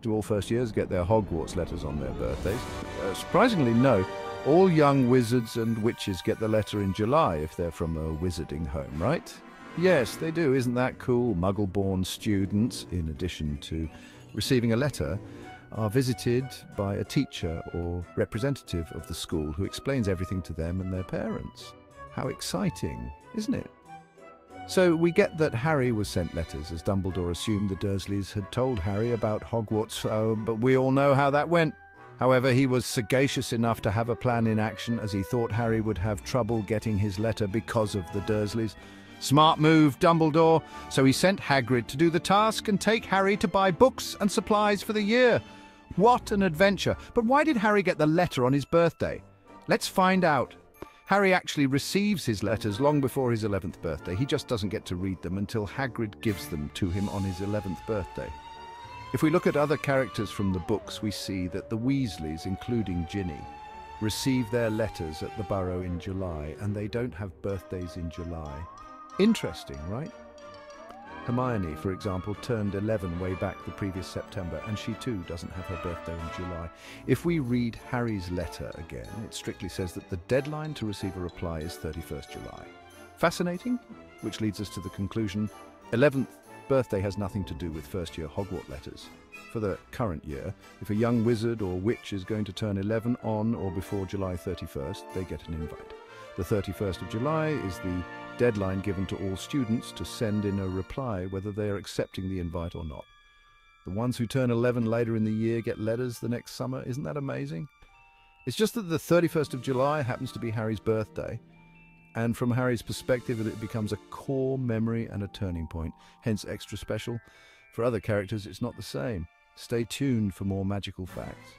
Do all first years get their Hogwarts letters on their birthdays? Surprisingly, no. All young wizards and witches get the letter in July if they're from a wizarding home, right? Yes, they do. Isn't that cool? Muggle-born students, in addition to receiving a letter, are visited by a teacher or representative of the school who explains everything to them and their parents. How exciting, isn't it? So we get that Harry was sent letters, as Dumbledore assumed the Dursleys had told Harry about Hogwarts, but we all know how that went. However, he was sagacious enough to have a plan in action, as he thought Harry would have trouble getting his letter because of the Dursleys. Smart move, Dumbledore. So he sent Hagrid to do the task and take Harry to buy books and supplies for the year. What an adventure! But why did Harry get the letter on his birthday? Let's find out. Harry actually receives his letters long before his 11th birthday. He just doesn't get to read them until Hagrid gives them to him on his 11th birthday. If we look at other characters from the books, we see that the Weasleys, including Ginny, receive their letters at the Burrow in July, and they don't have birthdays in July. Interesting, right? Hermione, for example, turned 11 way back the previous September, and she too doesn't have her birthday in July. If we read Harry's letter again, it strictly says that the deadline to receive a reply is 31st July. Fascinating, which leads us to the conclusion, 11th birthday has nothing to do with first-year Hogwarts letters. For the current year, if a young wizard or witch is going to turn 11 on or before July 31st, they get an invite. The 31st of July is the deadline given to all students to send in a reply whether they are accepting the invite or not. The ones who turn 11 later in the year get letters the next summer. Isn't that amazing? It's just that the 31st of July happens to be Harry's birthday, and from Harry's perspective it becomes a core memory and a turning point, hence extra special. For other characters it's not the same. Stay tuned for more magical facts.